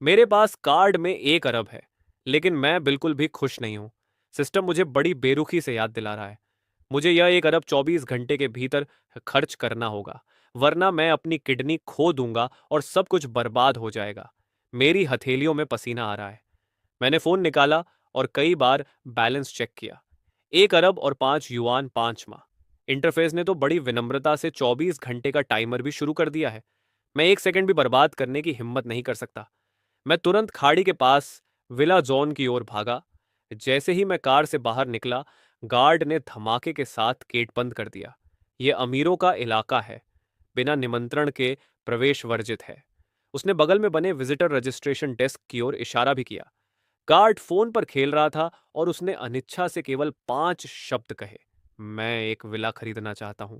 मेरे पास कार्ड में 1 अरब है, लेकिन मैं बिल्कुल भी खुश नहीं हूं। सिस्टम मुझे बड़ी बेरुखी से याद दिला रहा है। मुझे यह 1 अरब 24 घंटे के भीतर खर्च करना होगा, वरना मैं अपनी किडनी खो दूंगा और सब कुछ बर्बाद हो जाएगा। मेरी हथेलियों में पसीना आ रहा है। मैंने फोन निकाला और कई बार बैलेंस चेक किया। 1 अरब और 5 युआन 5 माह। इंटरफेस ने तो बड़ी विनम्रता से 24 घंटे का टाइमर भी शुरू कर दिया है। मैं 1 सेकंड भी बर्बाद करने की हिम्मत नहीं कर सकता। मैं तुरंत खाड़ी के पास विला जोन की ओर भागा। जैसे ही मैं कार से बाहर निकला, गार्ड ने धमाके के साथ गेट बंद कर दिया। यह अमीरों का इलाका है, बिना निमंत्रण के प्रवेश वर्जित है। उसने बगल में बने विजिटर रजिस्ट्रेशन डेस्क की ओर इशारा भी किया। गार्ड फोन पर खेल रहा था और उसने अनिच्छा से केवल 5 शब्द कहे, मैं एक विला खरीदना चाहता हूं।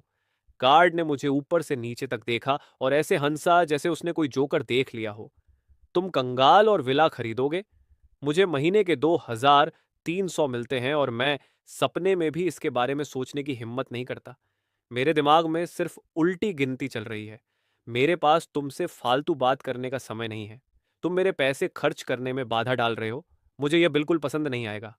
गार्ड ने मुझे ऊपर से नीचे तक देखा और ऐसे हंसा जैसे उसने कोई जोकर देख लिया हो। तुम कंगाल और विला खरीदोगे? मुझे महीने के 2,300 मिलते हैं और मैं सपने में भी इसके बारे में सोचने की हिम्मत नहीं करता। मेरे दिमाग में सिर्फ उल्टी गिनती चल रही है। मेरे पास तुमसे फालतू बात करने का समय नहीं है। तुम मेरे पैसे खर्च करने में बाधा डाल रहे हो। मुझे यह बिल्कुल पसंद नहीं आएगा।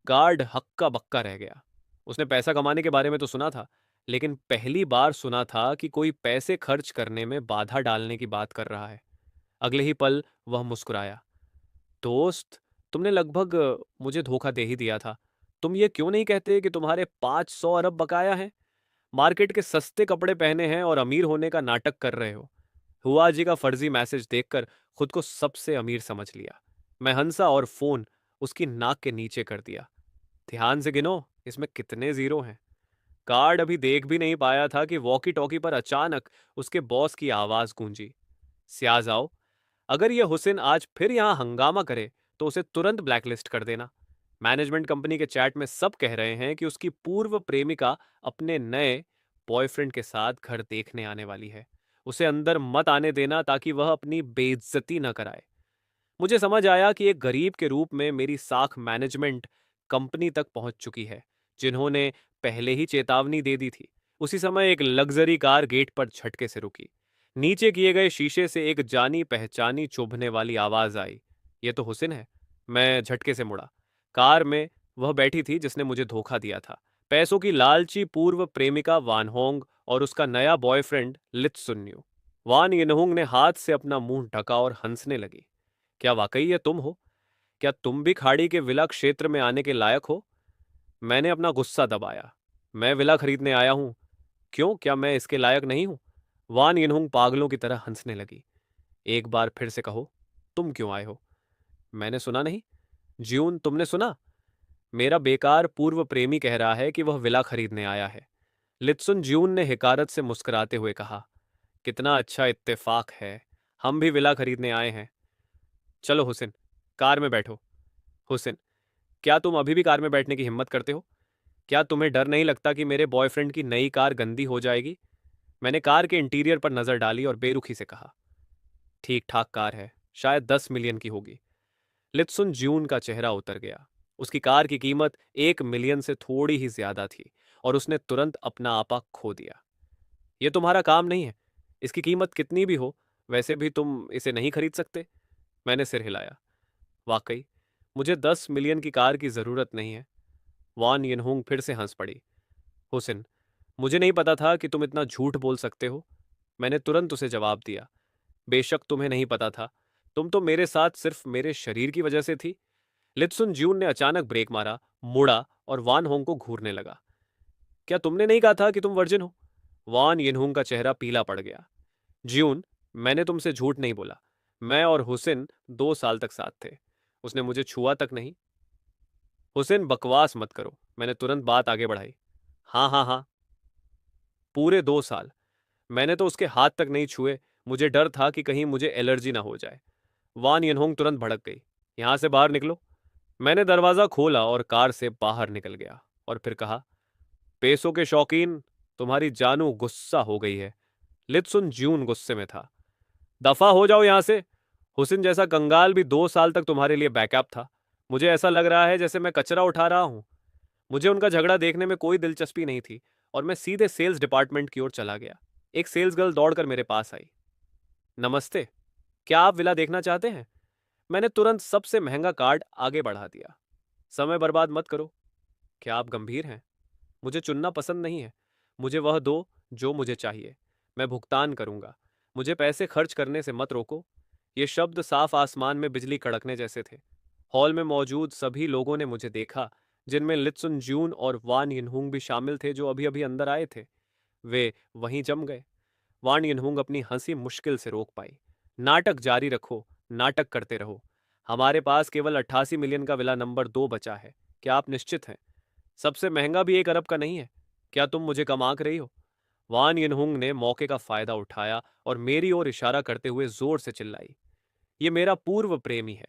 गार्ड हक्का बक्का रह गया। उसने पैसा कमाने के बारे में तो सुना था, लेकिन पहली बार सुना था कि कोई पैसे खर्च करने में बाधा डालने की बात कर रहा है। अगले ही पल वह मुस्कुराया। दोस्त, तुमने लगभग मुझे धोखा दे ही दिया था। तुम ये क्यों नहीं कहते कि तुम्हारे 500 अरब बकाया हैं? मार्केट के सस्ते कपड़े पहने हैं और अमीर होने का नाटक कर रहे हो। हुआ जी का फर्जी मैसेज देखकर खुद को सबसे अमीर समझ लिया। मैं हंसा और फोन उसकी नाक के नीचे कर दिया। ध्यान से गिनो, इसमें कितने जीरो हैं। कार्ड अभी देख भी नहीं पाया था कि वॉकी टॉकी पर अचानक उसके बॉस की आवाज गूंजी। सियाजाओ, अगर यह हुसैन आज फिर यहां हंगामा करे तो उसे तुरंत ब्लैकलिस्ट कर देना। मैनेजमेंट कंपनी के चैट में सब कह रहे हैं कि उसकी पूर्व प्रेमिका अपने नए बॉयफ्रेंड के साथ घर देखने आने वाली है। उसे अंदर मत आने देना ताकि वह अपनी बेइज्जती न कराए। मुझे समझ आया कि एक गरीब के रूप में मेरी साख मैनेजमेंट कंपनी तक पहुंच चुकी है, जिन्होंने पहले ही चेतावनी दे दी थी। उसी समय एक लग्जरी कार गेट पर झटके से रुकी। नीचे किए गए शीशे से एक जानी पहचानी चुभने वाली आवाज आई। यह तो हुसैन है। मैं झटके से मुड़ा। कार में वह बैठी थी जिसने मुझे धोखा दिया था। पैसों की लालची पूर्व प्रेमिका वान होंग और उसका नया बॉयफ्रेंड लित सुन्यू। वान यिनहुंग ने हाथ से अपना मुंह ढका और हंसने लगी। क्या वाकई ये तुम हो? क्या तुम भी खाड़ी के विला क्षेत्र में आने के लायक हो? मैंने अपना गुस्सा दबाया। मैं विला खरीदने आया हूं। क्यों, क्या मैं इसके लायक नहीं हूं? वान यिनहुंग पागलों की तरह हंसने लगी। एक बार फिर से कहो, तुम क्यों आए हो? मैंने सुना नहीं। ज्यून, तुमने सुना? मेरा बेकार पूर्व प्रेमी कह रहा है कि वह विला खरीदने आया है। लित्सुन ज्यून ने हिकारत से मुस्कुराते हुए कहा। कितना अच्छा इत्तेफाक है। हम भी विला खरीदने आए हैं। चलो हुसैन, कार में बैठो। हुसैन, क्या तुम अभी भी कार में बैठने की हिम्मत करते हो? क्या तुम्हें डर नहीं लगता कि मेरे बॉयफ्रेंड की नई कार गंदी हो जाएगी? मैंने कार के इंटीरियर पर नजर डाली और बेरुखी से कहा, ठीक ठाक कार है, शायद 10 मिलियन की होगी। लित्सुन ज्यून का चेहरा उतर गया। उसकी कार की कीमत 1 मिलियन से थोड़ी ही ज्यादा थी और उसने तुरंत अपना आपा खो दिया। यह तुम्हारा काम नहीं है। इसकी कीमत कितनी भी हो, वैसे भी तुम इसे नहीं खरीद सकते। मैंने सिर हिलाया। वाकई, मुझे 10 मिलियन की कार की जरूरत नहीं है। वान यिनहुंग फिर से हंस पड़ी। हुसैन, मुझे नहीं पता था कि तुम इतना झूठ बोल सकते हो। मैंने तुरंत उसे जवाब दिया। बेशक तुम्हें नहीं पता था। तुम तो मेरे साथ सिर्फ मेरे शरीर की वजह से थी। लित्सुन ज्यून ने अचानक ब्रेक मारा, मुड़ा और वान होंग को घूरने लगा। क्या तुमने नहीं कहा था कि तुम वर्जिन हो? वान यिनहुंग का चेहरा पीला पड़ गया। ज्यून, मैंने तुमसे झूठ नहीं बोला। मैं और हुसैन 2 साल तक साथ थे। उसने मुझे छुआ तक नहीं। हुसैन, बकवास मत करो। मैंने तुरंत बात आगे बढ़ाई। हाँ हाँ हाँ, पूरे 2 साल। मैंने तो उसके हाथ तक नहीं छुए। मुझे डर था कि कहीं मुझे एलर्जी ना हो जाए। वान यनहोंग तुरंत भड़क गई। यहां से बाहर निकलो। मैंने दरवाजा खोला और कार से बाहर निकल गया और फिर कहा, पैसों के शौकीन, तुम्हारी जानू गुस्सा हो गई है। लित्सुन ज्यून गुस्से में था। दफा हो जाओ यहां से। हुसैन जैसा कंगाल भी 2 साल तक तुम्हारे लिए बैकअप था। मुझे ऐसा लग रहा है जैसे मैं कचरा उठा रहा हूं। मुझे उनका झगड़ा देखने में कोई दिलचस्पी नहीं थी और मैं सीधे सेल्स डिपार्टमेंट की ओर चला गया। एक सेल्स गर्ल दौड़कर मेरे पास आई। नमस्ते, क्या आप विला देखना चाहते हैं? मैंने तुरंत सबसे महंगा कार्ड आगे बढ़ा दिया। समय बर्बाद मत करो। क्या आप गंभीर हैं? मुझे चुनना पसंद नहीं है। मुझे वह दो जो मुझे चाहिए। मैं भुगतान करूंगा। मुझे पैसे खर्च करने से मत रोको। ये शब्द साफ आसमान में बिजली कड़कने जैसे थे। हॉल में मौजूद सभी लोगों ने मुझे देखा, जिनमें लित्सुन जून और वान यिनहुंग भी शामिल थे, जो अभी अभी अंदर आए थे। वे वहीं जम गए। वान यिनहुंग अपनी हंसी मुश्किल से रोक पाई। नाटक जारी रखो, नाटक करते रहो। हमारे पास केवल 88 मिलियन का विला नंबर 2 बचा है। क्या आप निश्चित हैं? सबसे महंगा भी 1 अरब का नहीं है। क्या तुम मुझे कम आंक रही हो? वान यिनहुंग ने मौके का फायदा उठाया और मेरी ओर इशारा करते हुए जोर से चिल्लाई। ये मेरा पूर्व प्रेमी है।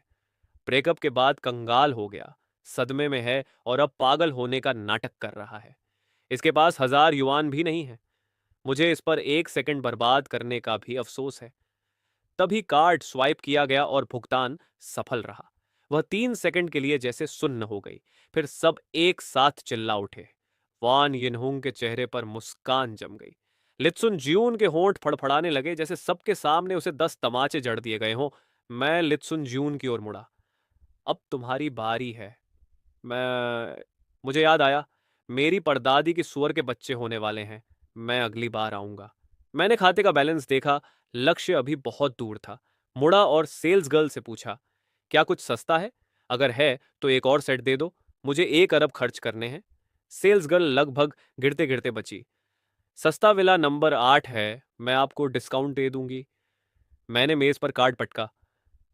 ब्रेकअप के बाद कंगाल हो गया, सदमे में है और अब पागल होने का नाटक कर रहा है। इसके पास 1000 युआन भी नहीं है। मुझे इस पर 1 सेकंड बर्बाद करने का भी अफसोस है। तभी कार्ड स्वाइप किया गया और भुगतान सफल रहा। वह 3 सेकंड के लिए जैसे सुन्न हो गई। फिर सब एक साथ चिल्ला उठे। वान यिनहुंग के चेहरे पर मुस्कान जम गई। लित्सुन जियून के होंठ फड़फड़ाने लगे, जैसे सबके सामने उसे 10 तमाचे जड़ दिए गए हों। मैं लित्सुन जियून की ओर मुड़ा। अब तुम्हारी बारी है। मैं मुझे याद आया, मेरी परदादी की सुअर के बच्चे होने वाले हैं। मैं अगली बार आऊंगा। मैंने खाते का बैलेंस देखा। लक्ष्य अभी बहुत दूर था। मुड़ा और सेल्स गर्ल से पूछा, क्या कुछ सस्ता है? अगर है तो एक और सेट दे दो। मुझे 1 अरब खर्च करने हैं। सेल्स गर्ल लगभग गिरते गिरते बची, सस्ता विला नंबर 8 है। मैं आपको डिस्काउंट दे दूंगी। मैंने मेज पर कार्ड पटका।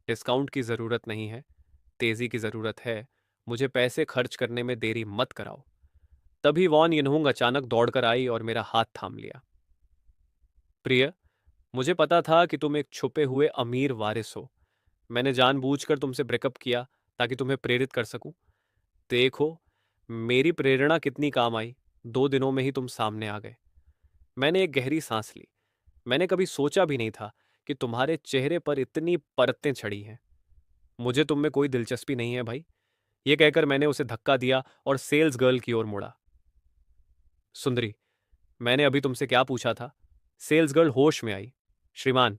डिस्काउंट की जरूरत नहीं है, तेजी की जरूरत है। मुझे पैसे खर्च करने में देरी मत कराओ। तभी वॉन यिनहुंग अचानक दौड़कर आई और मेरा हाथ थाम लिया। प्रिय, मुझे पता था कि तुम एक छुपे हुए अमीर वारिस हो। मैंने जानबूझकर तुमसे ब्रेकअप किया ताकि तुम्हें प्रेरित कर सकूं। देखो, मेरी प्रेरणा कितनी काम आई। 2 दिनों में ही तुम सामने आ गए। मैंने एक गहरी सांस ली। मैंने कभी सोचा भी नहीं था कि तुम्हारे चेहरे पर इतनी परतें चढ़ी हैं। मुझे तुम में कोई दिलचस्पी नहीं है भाई। ये कहकर मैंने उसे धक्का दिया और सेल्स गर्ल की ओर मुड़ा। सुंदरी, मैंने अभी तुमसे क्या पूछा था? सेल्स गर्ल होश में आई। श्रीमान,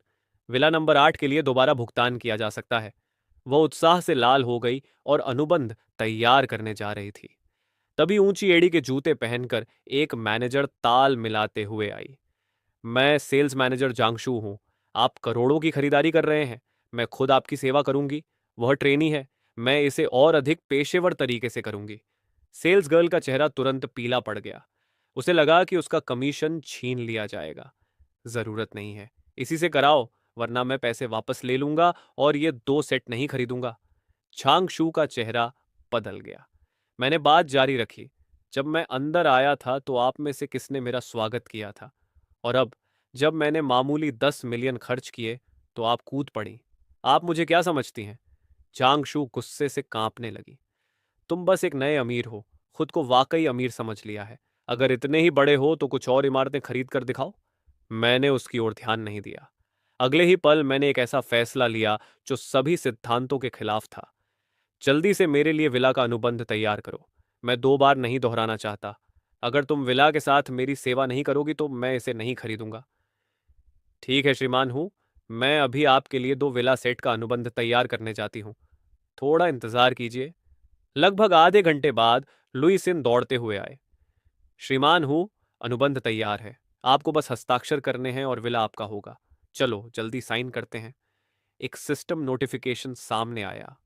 विला नंबर 8 के लिए दोबारा भुगतान किया जा सकता है। वह उत्साह से लाल हो गई और अनुबंध तैयार करने जा रही थी। तभी ऊंची एड़ी के जूते पहनकर एक मैनेजर ताल मिलाते हुए आई। मैं सेल्स मैनेजर जांगशू हूं। आप करोड़ों की खरीदारी कर रहे हैं। मैं खुद आपकी सेवा करूंगी। वह ट्रेनी है। मैं इसे और अधिक पेशेवर तरीके से करूंगी। सेल्स गर्ल का चेहरा तुरंत पीला पड़ गया। उसे लगा कि उसका कमीशन छीन लिया जाएगा। जरूरत नहीं है, इसी से कराओ, वरना मैं पैसे वापस ले लूंगा और ये 2 सेट नहीं खरीदूंगा। छांगशू का चेहरा बदल गया। मैंने बात जारी रखी। जब मैं अंदर आया था तो आप में से किसने मेरा स्वागत किया था? और अब जब मैंने मामूली 10 मिलियन खर्च किए तो आप कूद पड़ी। आप मुझे क्या समझती हैं? चांगशू गुस्से से कांपने लगी। तुम बस एक नए अमीर हो। खुद को वाकई अमीर समझ लिया है। अगर इतने ही बड़े हो तो कुछ और इमारतें खरीद कर दिखाओ। मैंने उसकी ओर ध्यान नहीं दिया। अगले ही पल मैंने एक ऐसा फैसला लिया जो सभी सिद्धांतों के खिलाफ था। जल्दी से मेरे लिए विला का अनुबंध तैयार करो। मैं 2 बार नहीं दोहराना चाहता। अगर तुम विला के साथ मेरी सेवा नहीं करोगी तो मैं इसे नहीं खरीदूंगा। ठीक है श्रीमान हूँ। मैं अभी आपके लिए 2 विला सेट का अनुबंध तैयार करने जाती हूँ। थोड़ा इंतजार कीजिए। लगभग आधे घंटे बाद लुईसिन दौड़ते हुए आए। श्रीमान हूँ, अनुबंध तैयार है। आपको बस हस्ताक्षर करने हैं और विला आपका होगा। चलो जल्दी साइन करते हैं। एक सिस्टम नोटिफिकेशन सामने आया।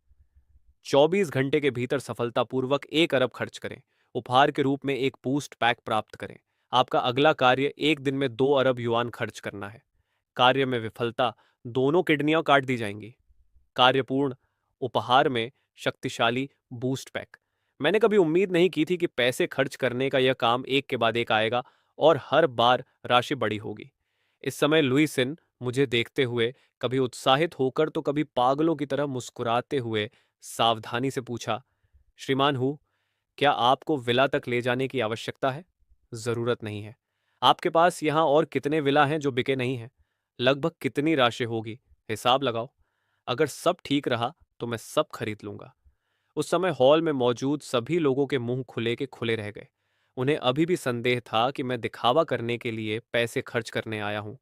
24 घंटे के भीतर सफलतापूर्वक 1 अरब खर्च करें। उपहार के रूप में एक बूस्ट पैक प्राप्त करें। आपका अगला कार्य 1 दिन में 2 अरब युआन खर्च करना है। कार्य में विफलता, दोनों किडनियां काट दी जाएंगी। कार्य पूर्ण, उपहार में शक्तिशाली बूस्ट पैक। मैंने कभी उम्मीद नहीं की थी कि पैसे खर्च करने का यह काम एक के बाद एक आएगा और हर बार राशि बड़ी होगी। इस समय लुईसिन मुझे देखते हुए कभी उत्साहित होकर तो कभी पागलों की तरह मुस्कुराते हुए सावधानी से पूछा, श्रीमान हूँ, क्या आपको विला तक ले जाने की आवश्यकता है? जरूरत नहीं है। आपके पास यहाँ और कितने विला हैं जो बिके नहीं हैं? लगभग कितनी राशि होगी? हिसाब लगाओ। अगर सब ठीक रहा तो मैं सब खरीद लूंगा। उस समय हॉल में मौजूद सभी लोगों के मुंह खुले के खुले रह गए। उन्हें अभी भी संदेह था कि मैं दिखावा करने के लिए पैसे खर्च करने आया हूं।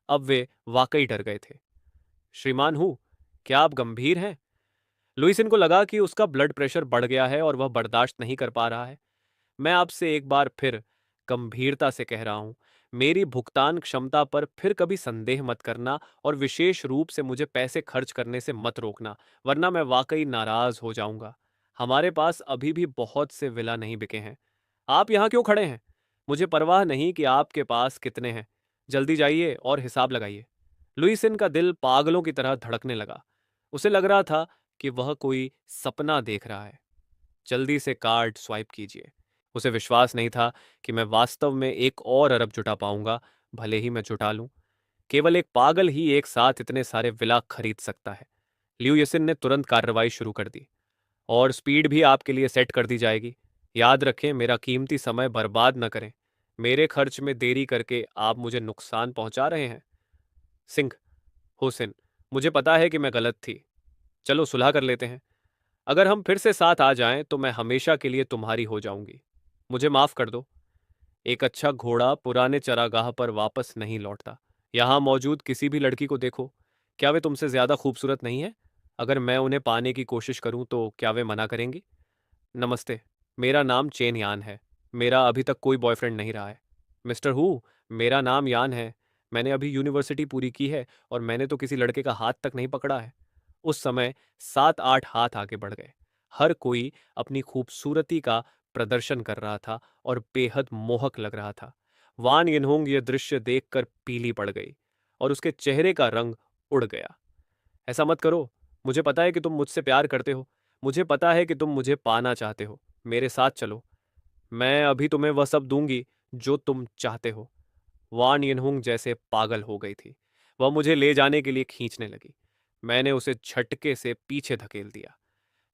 अब वे वाकई डर गए थे। श्रीमान हूँ, क्या आप गंभीर हैं? लुइसिन को लगा कि उसका ब्लड प्रेशर बढ़ गया है और वह बर्दाश्त नहीं कर पा रहा है। मैं आपसे एक बार फिर गंभीरता से कह रहा हूं, मेरी भुगतान क्षमता पर फिर कभी संदेह मत करना और विशेष रूप से मुझे पैसे खर्च करने से मत रोकना, वरना मैं वाकई नाराज हो जाऊंगा। हमारे पास अभी भी बहुत से विला नहीं बिके हैं। आप यहां क्यों खड़े हैं? मुझे परवाह नहीं कि आपके पास कितने हैं। जल्दी जाइए और हिसाब लगाइए। लुइसिन का दिल पागलों की तरह धड़कने लगा। उसे लग रहा था कि वह कोई सपना देख रहा है। जल्दी से कार्ड स्वाइप कीजिए। उसे विश्वास नहीं था कि मैं वास्तव में 1 और अरब जुटा पाऊंगा। भले ही मैं जुटा लूं, केवल एक पागल ही एक साथ इतने सारे विला खरीद सकता है। लियू येसिन ने तुरंत कार्रवाई शुरू कर दी। और स्पीड भी आपके लिए सेट कर दी जाएगी। याद रखें, मेरा कीमती समय बर्बाद न करें। मेरे खर्च में देरी करके आप मुझे नुकसान पहुंचा रहे हैं। सिंह, हुसैन, मुझे पता है कि मैं गलत थी। चलो सुलह कर लेते हैं। अगर हम फिर से साथ आ जाएं तो मैं हमेशा के लिए तुम्हारी हो जाऊंगी। मुझे माफ कर दो। एक अच्छा घोड़ा पुराने चरागाह पर वापस नहीं लौटता। यहां मौजूद किसी भी लड़की को देखो, क्या वे तुमसे ज्यादा खूबसूरत नहीं है? अगर मैं उन्हें पाने की कोशिश करूं तो क्या वे मना करेंगी? नमस्ते, मेरा नाम चेन यान है। मेरा अभी तक कोई बॉयफ्रेंड नहीं रहा है। मिस्टर हु, मेरा नाम यान है। मैंने अभी यूनिवर्सिटी पूरी की है और मैंने तो किसी लड़के का हाथ तक नहीं पकड़ा है। उस समय 7-8 हाथ आगे बढ़ गए। हर कोई अपनी खूबसूरती का प्रदर्शन कर रहा था और बेहद मोहक लग रहा था। वान यिनहोंग यह दृश्य देखकर पीली पड़ गई और उसके चेहरे का रंग उड़ गया। ऐसा मत करो। मुझे पता है कि तुम मुझसे प्यार करते हो। मुझे पता है कि तुम मुझे पाना चाहते हो। मेरे साथ चलो। मैं अभी तुम्हें वह सब दूंगी जो तुम चाहते हो। वान यिनहुंग जैसे पागल हो गई थी। वह मुझे ले जाने के लिए खींचने लगी। मैंने उसे झटके से पीछे धकेल दिया।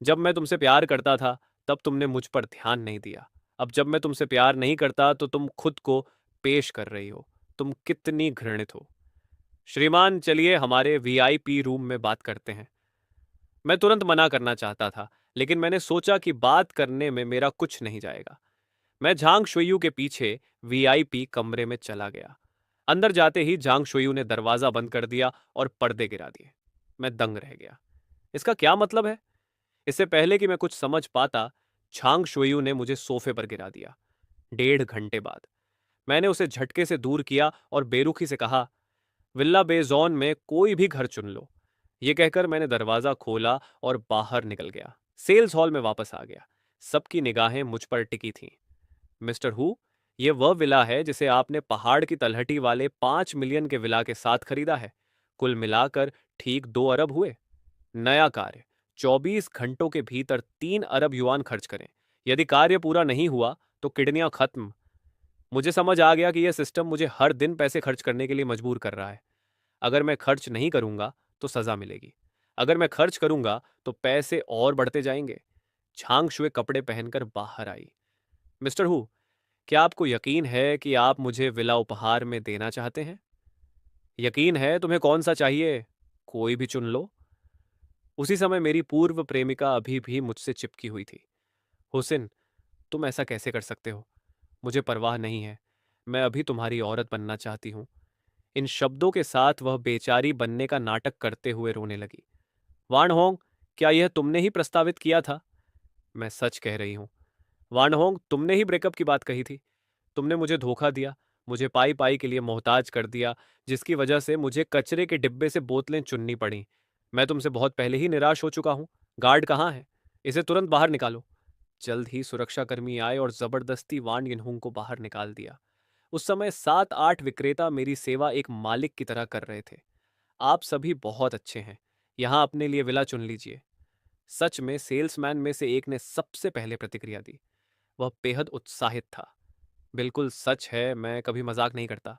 जब मैं तुमसे प्यार करता था तब तुमने मुझ पर ध्यान नहीं दिया। अब जब मैं तुमसे प्यार नहीं करता तो तुम खुद को पेश कर रही हो। तुम कितनी घृणित हो। श्रीमान, चलिए हमारे वीआईपी रूम में बात करते हैं। मैं तुरंत मना करना चाहता था, लेकिन मैंने सोचा कि बात करने में मेरा कुछ नहीं जाएगा। मैं झांग शुयू के पीछे वीआईपी कमरे में चला गया। अंदर जाते ही झांग शुयू ने दरवाजा बंद कर दिया और पर्दे गिरा दिए। मैं दंग रह गया। इसका क्या मतलब है? इससे पहले कि मैं कुछ समझ पाता, झांग शुयू ने मुझे सोफे पर गिरा दिया। 1.5 घंटे बाद मैंने उसे झटके से दूर किया और बेरुखी से कहा, विल्ला बेजोन में कोई भी घर चुन लो। ये कहकर मैंने दरवाजा खोला और बाहर निकल गया। सेल्स हॉल में वापस आ गया। सबकी निगाहें मुझ पर टिकी थीं। मिस्टर हु, यह वह विला है जिसे आपने पहाड़ की तलहटी वाले 5 मिलियन के विला के साथ खरीदा है। कुल मिलाकर ठीक 2 अरब हुए। नया कार्य, 24 घंटों के भीतर 3 अरब युआन खर्च करें। यदि कार्य पूरा नहीं हुआ तो किडनियां खत्म। मुझे समझ आ गया कि यह सिस्टम मुझे हर दिन पैसे खर्च करने के लिए मजबूर कर रहा है। अगर मैं खर्च नहीं करूंगा तो सजा मिलेगी। अगर मैं खर्च करूंगा तो पैसे और बढ़ते जाएंगे। झांग शुए कपड़े पहनकर बाहर आई। मिस्टर हु, क्या आपको यकीन है कि आप मुझे विला उपहार में देना चाहते हैं? यकीन है। तुम्हें कौन सा चाहिए? कोई भी चुन लो। उसी समय मेरी पूर्व प्रेमिका अभी भी मुझसे चिपकी हुई थी। हुसैन, तुम ऐसा कैसे कर सकते हो? मुझे परवाह नहीं है। मैं अभी तुम्हारी औरत बनना चाहती हूँ। इन शब्दों के साथ वह बेचारी बनने का नाटक करते हुए रोने लगी। वान होंग, क्या यह तुमने ही प्रस्तावित किया था? मैं सच कह रही हूँ। वान होंग, तुमने ही ब्रेकअप की बात कही थी। तुमने मुझे धोखा दिया, मुझे पाई पाई के लिए मोहताज कर दिया, जिसकी वजह से मुझे कचरे के डिब्बे से बोतलें चुननी पड़ी। मैं तुमसे बहुत पहले ही निराश हो चुका हूँ। गार्ड कहाँ है? इसे तुरंत बाहर निकालो। जल्द ही सुरक्षाकर्मी आए और जबरदस्ती वान यिनहुंग को बाहर निकाल दिया। उस समय 7-8 विक्रेता मेरी सेवा एक मालिक की तरह कर रहे थे। आप सभी बहुत अच्छे हैं। यहाँ अपने लिए विला चुन लीजिए। सच में सेल्समैन में से एक ने सबसे पहले प्रतिक्रिया दी। वह बेहद उत्साहित था। बिल्कुल सच है, मैं कभी मजाक नहीं करता।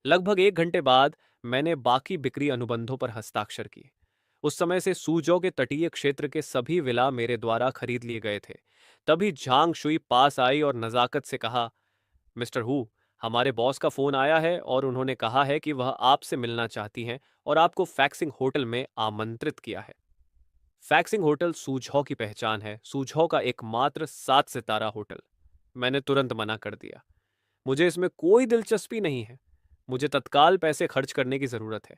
लगभग 1 घंटे बाद मैंने बाकी बिक्री अनुबंधों पर हस्ताक्षर किए। उस समय से सूजो के तटीय क्षेत्र के सभी विला मेरे द्वारा खरीद लिए गए थे। तभी झांग शुई पास आई और नजाकत से कहा, मिस्टर हु, हमारे बॉस का फोन आया है और उन्होंने कहा है कि वह आपसे मिलना चाहती हैं और आपको फैक्सिंग होटल में आमंत्रित किया है। फैक्सिंग होटल सूझौ की पहचान है, सूझौ का एकमात्र 7 सितारा होटल। मैंने तुरंत मना कर दिया। मुझे इसमें कोई दिलचस्पी नहीं है। मुझे तत्काल पैसे खर्च करने की जरूरत है।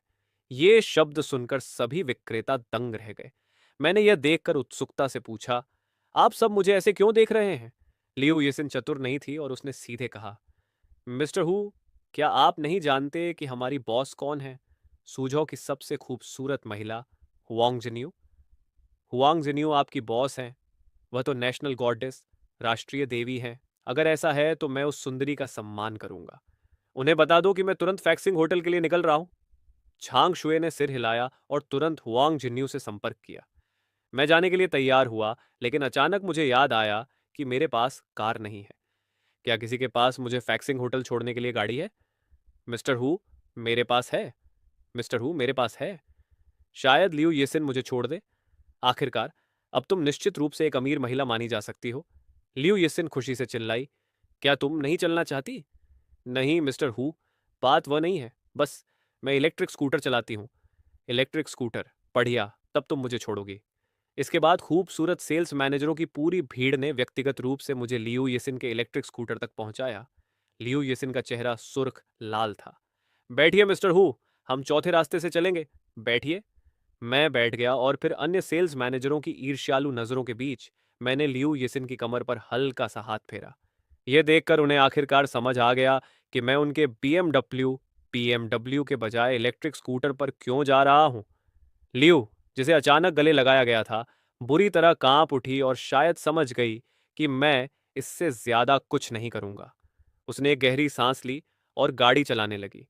ये शब्द सुनकर सभी विक्रेता दंग रह गए। मैंने यह देखकर उत्सुकता से पूछा, आप सब मुझे ऐसे क्यों देख रहे हैं? लियू येसिन चतुर नहीं थी और उसने सीधे कहा, मिस्टर हु, क्या आप नहीं जानते कि हमारी बॉस कौन है? सूझो की सबसे खूबसूरत महिला, हुआंग जिन्यू। हुआंग जिन्यू आपकी बॉस हैं। वह तो नेशनल गॉडेस, राष्ट्रीय देवी हैं। अगर ऐसा है तो मैं उस सुंदरी का सम्मान करूंगा। उन्हें बता दो कि मैं तुरंत फैक्सिंग होटल के लिए निकल रहा हूं। छांग शुए ने सिर हिलाया और तुरंत हुआंग जिन्यू से संपर्क किया। मैं जाने के लिए तैयार हुआ, लेकिन अचानक मुझे याद आया कि मेरे पास कार नहीं है। क्या किसी के पास मुझे फैक्सिंग होटल छोड़ने के लिए गाड़ी है? मिस्टर हु, मेरे पास है। मिस्टर हु, मेरे पास है। शायद लियू येसिन मुझे छोड़ दे। आखिरकार अब तुम निश्चित रूप से एक अमीर महिला मानी जा सकती हो। लियू येसिन खुशी से चिल्लाई, क्या तुम नहीं चलना चाहती? नहीं मिस्टर हु, बात वह नहीं है। बस मैं इलेक्ट्रिक स्कूटर चलाती हूँ। इलेक्ट्रिक स्कूटर, बढ़िया, तब तुम मुझे छोड़ोगी। इसके बाद खूबसूरत सेल्स मैनेजरों की पूरी भीड़ ने व्यक्तिगत रूप से मुझे लियू येसिन के इलेक्ट्रिक स्कूटर तक पहुंचाया। लियू येसिन का चेहरा सुर्ख लाल था। बैठिए मिस्टर हु, हम चौथे रास्ते से चलेंगे। बैठिए। मैं बैठ गया और फिर अन्य सेल्स मैनेजरों की ईर्ष्यालु नजरों के बीच मैंने लियू येसिन की कमर पर हल्का सा हाथ फेरा। यह देखकर उन्हें आखिरकार समझ आ गया कि मैं उनके बीएमडब्ल्यू के बजाय इलेक्ट्रिक स्कूटर पर क्यों जा रहा हूं। लियू, जिसे अचानक गले लगाया गया था, बुरी तरह कांप उठी और शायद समझ गई कि मैं इससे ज्यादा कुछ नहीं करूंगा। उसने एक गहरी सांस ली और गाड़ी चलाने लगी।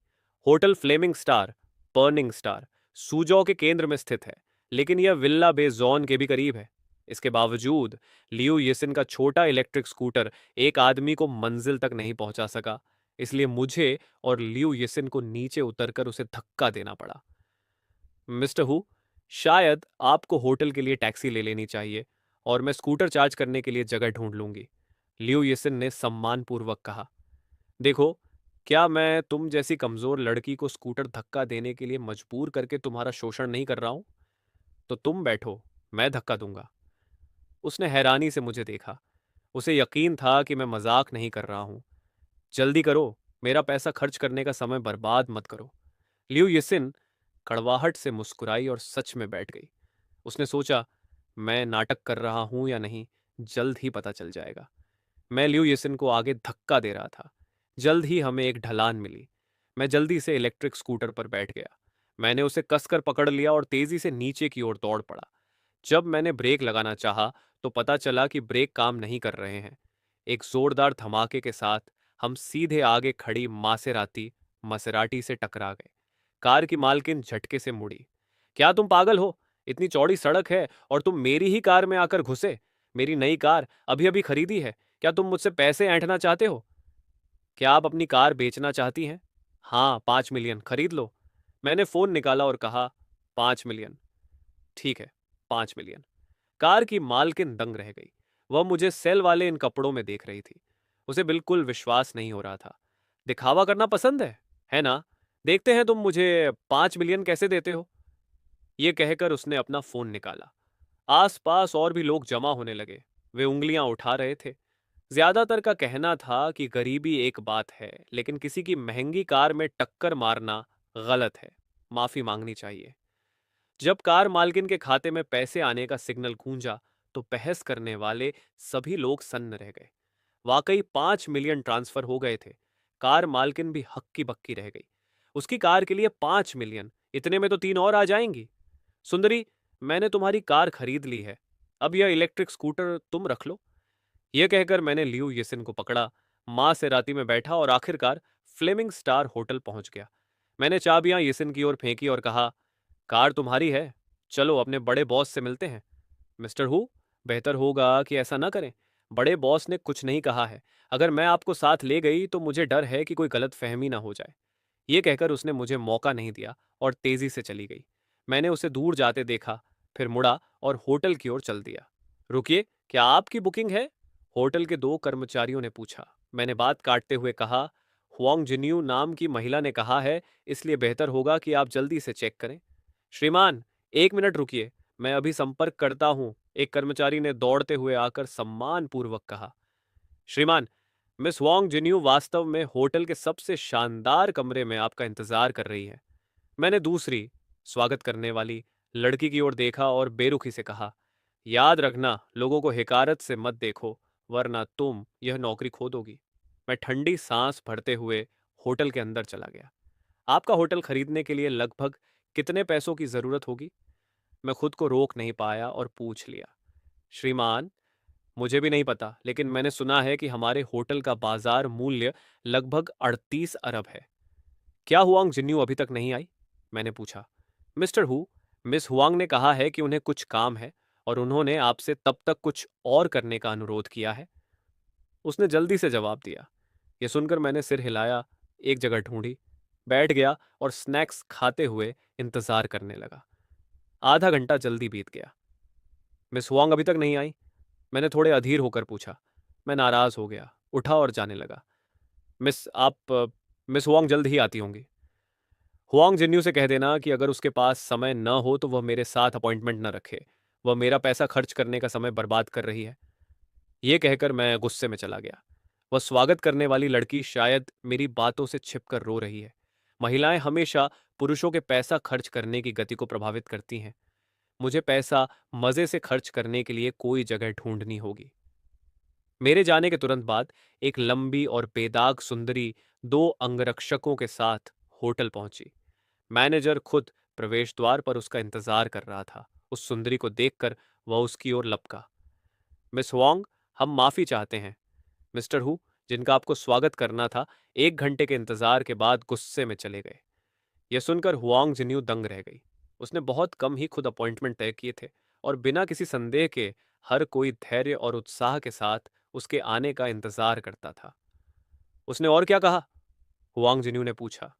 Hotel flaming star, burning star, Suzhou के केंद्र में स्थित है, लेकिन यह विल्ला बे जॉन के भी करीब है। इसके बावजूद लियू येसिन का छोटा इलेक्ट्रिक स्कूटर एक आदमी को मंजिल तक नहीं पहुंचा सका, इसलिए मुझे और लियू येसिन को नीचे उतरकर उसे धक्का देना पड़ा। मिस्टर हु, शायद आपको होटल के लिए टैक्सी ले लेनी चाहिए और मैं स्कूटर चार्ज करने के लिए जगह ढूंढ लूंगी, लियू येसिन ने सम्मानपूर्वक कहा। देखो, क्या मैं तुम जैसी कमजोर लड़की को स्कूटर धक्का देने के लिए मजबूर करके तुम्हारा शोषण नहीं कर रहा हूं? तो तुम बैठो, मैं धक्का दूंगा। उसने हैरानी से मुझे देखा। उसे यकीन था कि मैं मजाक नहीं कर रहा हूं। जल्दी करो, मेरा पैसा खर्च करने का समय बर्बाद मत करो। लियू येसिन कड़वाहट से मुस्कुराई और सच में बैठ गई। उसने सोचा, मैं नाटक कर रहा हूं या नहीं, जल्द ही पता चल जाएगा। मैं लियू येसिन को आगे धक्का दे रहा था। जल्द ही हमें एक ढलान मिली। मैं जल्दी से इलेक्ट्रिक स्कूटर पर बैठ गया। मैंने उसे कसकर पकड़ लिया और तेजी से नीचे की ओर दौड़ पड़ा। जब मैंने ब्रेक लगाना चाहा तो पता चला कि ब्रेक काम नहीं कर रहे हैं। एक जोरदार धमाके के साथ हम सीधे आगे खड़ी मसेराटी से टकरा गए। कार की मालकिन झटके से मुड़ी। क्या तुम पागल हो? इतनी चौड़ी सड़क है और तुम मेरी ही कार में आकर घुसे। मेरी नई कार अभी अभी खरीदी है। क्या तुम मुझसे पैसे ऐंठना चाहते हो? क्या आप अपनी कार बेचना चाहती हैं? हाँ, 5 मिलियन खरीद लो। मैंने फोन निकाला और कहा, 5 मिलियन। ठीक है, 5 मिलियन। कार की मालकिन दंग रह गई। वह मुझे सेल वाले इन कपड़ों में देख रही थी। उसे बिल्कुल विश्वास नहीं हो रहा था। दिखावा करना पसंद है ना? देखते हैं तुम मुझे 5 मिलियन कैसे देते हो। ये कहकर उसने अपना फोन निकाला। आसपास और भी लोग जमा होने लगे। वे उंगलियां उठा रहे थे। ज्यादातर का कहना था कि गरीबी एक बात है, लेकिन किसी की महंगी कार में टक्कर मारना गलत है, माफी मांगनी चाहिए। जब कार मालकिन के खाते में पैसे आने का सिग्नल गूंजा तो बहस करने वाले सभी लोग सन्न रह गए। वाकई 5 मिलियन ट्रांसफर हो गए थे। कार मालकिन भी हक्की बक्की रह गई। उसकी कार के लिए 5 मिलियन, इतने में तो 3 और आ जाएंगी। सुंदरी, मैंने तुम्हारी कार खरीद ली है। अब यह इलेक्ट्रिक स्कूटर तुम रख लो। यह कहकर मैंने लियू येसिन को पकड़ा, मां से राती में बैठा और आखिरकार फ्लेमिंग स्टार होटल पहुंच गया। मैंने चाबियां येसिन की ओर फेंकी और कहा, कार तुम्हारी है, चलो अपने बड़े बॉस से मिलते हैं। मिस्टर हु, बेहतर होगा कि ऐसा ना करें। बड़े बॉस ने कुछ नहीं कहा है। अगर मैं आपको साथ ले गई तो मुझे डर है कि कोई गलत फहमी ना हो जाए। ये कहकर उसने मुझे मौका नहीं दिया और तेजी से चली गई। मैंने उसे दूर जाते देखा, फिर मुड़ा और होटल की ओर चल दिया। रुकिए, क्या आपकी बुकिंग है? होटल के 2 कर्मचारियों ने पूछा। मैंने बात काटते हुए कहा, हुआंग जिन्यू नाम की महिला ने कहा है, इसलिए बेहतर होगा कि आप जल्दी से चेक करें। श्रीमान, 1 मिनट रुकिए, मैं अभी संपर्क करता हूं, एक कर्मचारी ने दौड़ते हुए आकर सम्मानपूर्वक कहा। श्रीमान, मिस वांग जिन्यू वास्तव में होटल के सबसे शानदार कमरे में आपका इंतजार कर रही है। मैंने दूसरी, स्वागत करने वाली, लड़की की ओर देखा और बेरुखी से कहा, याद रखना, लोगों को हिकारत से मत देखो, वरना तुम यह नौकरी खो दोगी। मैं ठंडी सांस भरते हुए होटल के अंदर चला गया। आपका होटल खरीदने के लिए लगभग कितने पैसों की जरूरत होगी? मैं खुद को रोक नहीं पाया और पूछ लिया। श्रीमान, मुझे भी नहीं पता, लेकिन मैंने सुना है कि हमारे होटल का बाजार मूल्य लगभग 38 अरब है। क्या हुआंग जिन्यू अभी तक नहीं आई? मैंने पूछा। मिस्टर हु, मिस हुआंग ने कहा है कि उन्हें कुछ काम है और उन्होंने आपसे तब तक कुछ और करने का अनुरोध किया है। उसने जल्दी से जवाब दिया। यह सुनकर मैंने सिर हिलाया, एक जगह ढूंढी, बैठ गया और स्नैक्स खाते हुए इंतजार करने लगा। आधा घंटा जल्दी बीत गया। मिस हुआंग अभी तक नहीं आई? मैंने थोड़े अधीर होकर पूछा। मैं नाराज हो गया, उठा और जाने लगा। मिस हुआंग जल्द ही आती होंगी। हुआंग जिन्यू से कह देना कि अगर उसके पास समय न हो तो वह मेरे साथ अपॉइंटमेंट न रखे। वह मेरा पैसा खर्च करने का समय बर्बाद कर रही है। ये कहकर मैं गुस्से में चला गया। वह स्वागत करने वाली लड़की शायद मेरी बातों से छिपकर रो रही है। महिलाएं हमेशा पुरुषों के पैसा खर्च करने की गति को प्रभावित करती हैं। मुझे पैसा मजे से खर्च करने के लिए कोई जगह ढूंढनी होगी। मेरे जाने के तुरंत बाद एक लंबी और बेदाग सुंदरी दो अंगरक्षकों के साथ होटल पहुंची। मैनेजर खुद प्रवेश द्वार पर उसका इंतजार कर रहा था। उस सुंदरी को देखकर वह उसकी ओर लपका। मिस हुआंग, हम माफी चाहते हैं। मिस्टर हु, जिनका आपको स्वागत करना था, 1 घंटे के इंतजार के बाद गुस्से में चले गए। यह सुनकर हुआंग जिन्यू दंग रह गई। उसने बहुत कम ही खुद अपॉइंटमेंट तय किए थे और बिना किसी संदेह के हर कोई धैर्य और उत्साह के साथ उसके आने का इंतजार करता था। उसने और क्या कहा? हुआंग जिन्यू ने पूछा।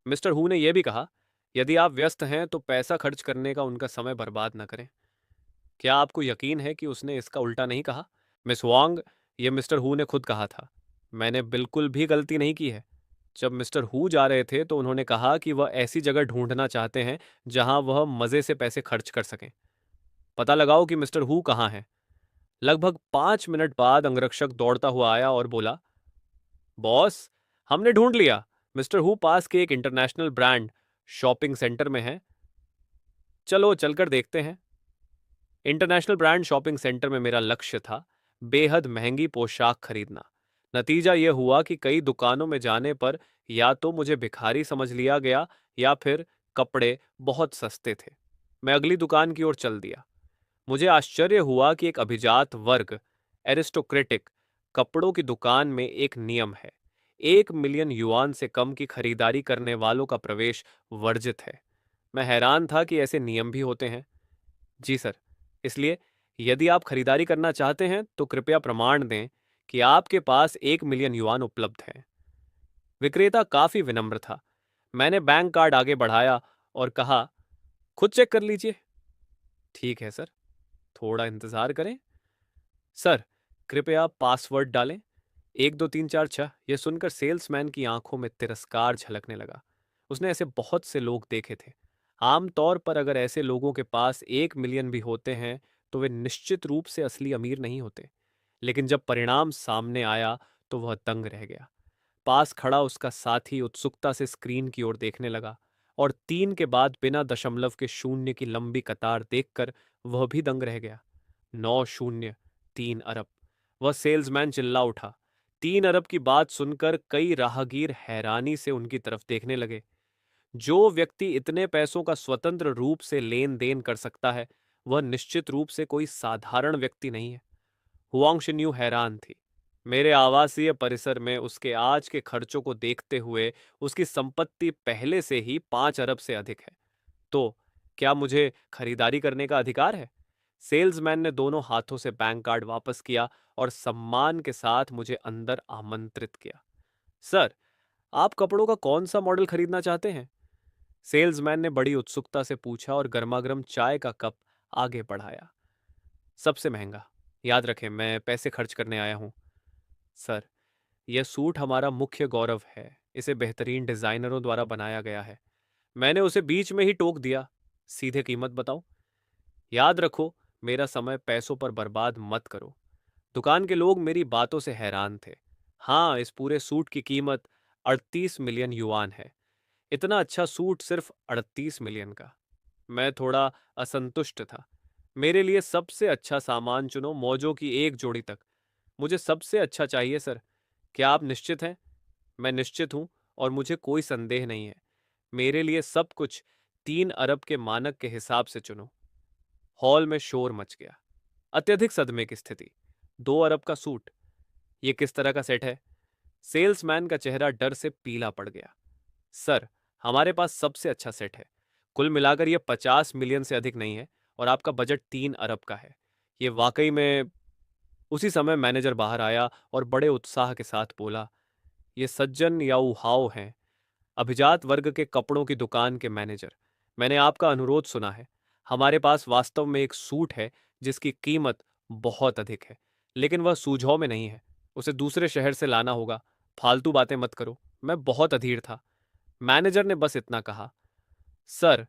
मिस्टर हु ने यह भी कहा, यदि आप व्यस्त हैं तो पैसा खर्च करने का उनका समय बर्बाद न करें। क्या आपको यकीन है कि उसने इसका उल्टा नहीं कहा? मिस वांग, ये मिस्टर हु ने खुद कहा था। मैंने बिल्कुल भी गलती नहीं की है। जब मिस्टर हु जा रहे थे तो उन्होंने कहा कि वह ऐसी जगह ढूंढना चाहते हैं जहां वह मजे से पैसे खर्च कर सकें। पता लगाओ कि मिस्टर हु कहाँ हैं। लगभग 5 मिनट बाद अंगरक्षक दौड़ता हुआ आया और बोला, बॉस, हमने ढूंढ लिया। मिस्टर हु पास के एक इंटरनेशनल ब्रांड शॉपिंग सेंटर में है। चलो चलकर देखते हैं। इंटरनेशनल ब्रांड शॉपिंग सेंटर में मेरा लक्ष्य था बेहद महंगी पोशाक खरीदना। नतीजा यह हुआ कि कई दुकानों में जाने पर या तो मुझे भिखारी समझ लिया गया या फिर कपड़े बहुत सस्ते थे। मैं अगली दुकान की ओर चल दिया। मुझे आश्चर्य हुआ कि एक अभिजात वर्ग एरिस्टोक्रेटिक कपड़ों की दुकान में एक नियम है, 1 मिलियन युआन से कम की खरीदारी करने वालों का प्रवेश वर्जित है। मैं हैरान था कि ऐसे नियम भी होते हैं। जी सर, इसलिए यदि आप खरीदारी करना चाहते हैं तो कृपया प्रमाण दें कि आपके पास 1 मिलियन युआन उपलब्ध है। विक्रेता काफी विनम्र था। मैंने बैंक कार्ड आगे बढ़ाया और कहा, खुद चेक कर लीजिए। ठीक है सर, थोड़ा इंतजार करें। सर, कृपया पासवर्ड डालें। 1 2 3 4 6। यह सुनकर सेल्समैन की आंखों में तिरस्कार झलकने लगा। उसने ऐसे बहुत से लोग देखे थे। आमतौर पर अगर ऐसे लोगों के पास 1 मिलियन भी होते हैं तो वे निश्चित रूप से असली अमीर नहीं होते। लेकिन जब परिणाम सामने आया तो वह दंग रह गया। पास खड़ा उसका साथी उत्सुकता से स्क्रीन की ओर देखने लगा और 3 के बाद बिना दशमलव के शून्य की लंबी कतार देखकर वह भी दंग रह गया। 9 0 3 अरब। वह सेल्समैन चिल्ला उठा। 3 अरब की बात सुनकर कई राहगीर हैरानी से उनकी तरफ देखने लगे। जो व्यक्ति इतने पैसों का स्वतंत्र रूप से लेन देन कर सकता है वह निश्चित रूप से कोई साधारण व्यक्ति नहीं है। हुआंग शिन्यू हैरान थी। मेरे आवासीय परिसर में उसके आज के खर्चों को देखते हुए उसकी संपत्ति पहले से ही 5 अरब से अधिक है। तो क्या मुझे खरीदारी करने का अधिकार है? सेल्समैन ने दोनों हाथों से बैंक कार्ड वापस किया और सम्मान के साथ मुझे अंदर आमंत्रित किया। सर, आप कपड़ों का कौन सा मॉडल खरीदना चाहते हैं? सेल्समैन ने बड़ी उत्सुकता से पूछा और गर्मागर्म चाय का कप आगे बढ़ाया। सबसे महंगा। याद रखें, मैं पैसे खर्च करने आया हूं। सर, यह सूट हमारा मुख्य गौरव है। इसे बेहतरीन डिजाइनरों द्वारा बनाया गया है। मैंने उसे बीच में ही टोक दिया। सीधे कीमत बताओ। याद रखो, मेरा समय पैसों पर बर्बाद मत करो। दुकान के लोग मेरी बातों से हैरान थे। हाँ, इस पूरे सूट की कीमत 38 मिलियन युआन है। इतना अच्छा सूट सिर्फ 38 मिलियन का। मैं थोड़ा असंतुष्ट था। मेरे लिए सबसे अच्छा सामान चुनो, मौजों की एक जोड़ी तक। मुझे सबसे अच्छा चाहिए सर। क्या आप निश्चित हैं? मैं निश्चित हूं और मुझे कोई संदेह नहीं है। मेरे लिए सब कुछ 3 अरब के मानक के हिसाब से चुनो। हॉल में शोर मच गया। अत्यधिक सदमे की स्थिति। 2 अरब का सूट। ये किस तरह का सेट है? सेल्समैन का चेहरा डर से पीला पड़ गया। सर, हमारे पास सबसे अच्छा सेट है। कुल मिलाकर यह 50 मिलियन से अधिक नहीं है और आपका बजट 3 अरब का है। ये वाकई में। उसी समय मैनेजर बाहर आया और बड़े उत्साह के साथ बोला, ये सज्जन याऊ हाओ हैं, अभिजात वर्ग के कपड़ों की दुकान के मैनेजर। मैंने आपका अनुरोध सुना है। हमारे पास वास्तव में एक सूट है जिसकी कीमत बहुत अधिक है, लेकिन वह सूझाव में नहीं है। उसे दूसरे शहर से लाना होगा। फालतू बातें मत करो। मैं बहुत अधीर था। मैनेजर ने बस इतना कहा, सर,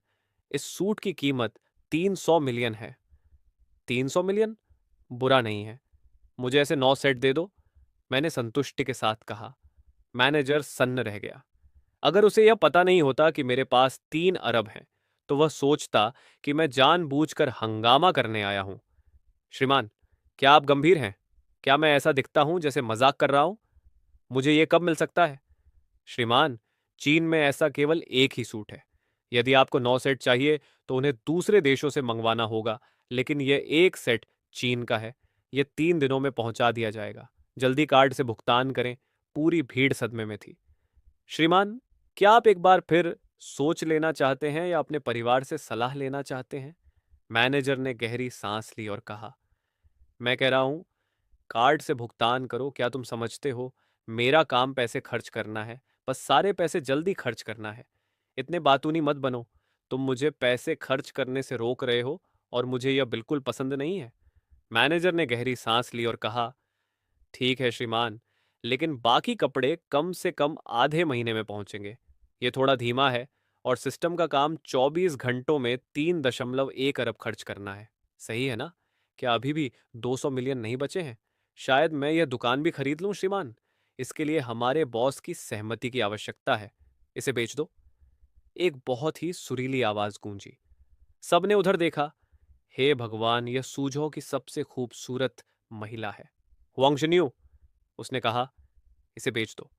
इस सूट की कीमत 300 मिलियन है। 300 मिलियन? बुरा नहीं है। मुझे ऐसे 9 सेट दे दो। मैंने संतुष्टि के साथ कहा। मैनेजर सन्न रह गया। अगर उसे यह पता नहीं होता कि मेरे पास 3 अरब हैं, तो वह सोचता कि मैं जानबूझकर हंगामा करने आया हूं। श्रीमान, क्या आप गंभीर हैं? क्या मैं ऐसा दिखता हूं जैसे मजाक कर रहा हूं? मुझे यह कब मिल सकता है? श्रीमान, चीन में ऐसा केवल एक ही सूट है। यदि आपको 9 सेट चाहिए तो उन्हें दूसरे देशों से मंगवाना होगा, लेकिन यह एक सेट चीन का है। यह 3 दिनों में पहुंचा दिया जाएगा। जल्दी कार्ड से भुगतान करें। पूरी भीड़ सदमे में थी। श्रीमान, क्या आप एक बार फिर सोच लेना चाहते हैं या अपने परिवार से सलाह लेना चाहते हैं? मैनेजर ने गहरी सांस ली और कहा, मैं कह रहा हूं, कार्ड से भुगतान करो। क्या तुम समझते हो, मेरा काम पैसे खर्च करना है, बस सारे पैसे जल्दी खर्च करना है। इतने बातूनी मत बनो। तुम मुझे पैसे खर्च करने से रोक रहे हो और मुझे यह बिल्कुल पसंद नहीं है। मैनेजर ने गहरी सांस ली और कहा, ठीक है श्रीमान, लेकिन बाकी कपड़े कम से कम आधे महीने में पहुंचेंगे। ये थोड़ा धीमा है और सिस्टम का काम 24 घंटों में 3.1 अरब खर्च करना है। सही है ना? क्या अभी भी 200 मिलियन नहीं बचे हैं? शायद मैं यह दुकान भी खरीद लूं श्रीमान। इसके लिए हमारे बॉस की सहमति की आवश्यकता है। इसे बेच दो। एक बहुत ही सुरीली आवाज गूंजी। सबने उधर देखा। हे भगवान, यह सूझो की सबसे खूबसूरत महिला है। हुआंग शिन्यू, उसने कहा, इसे बेच दो।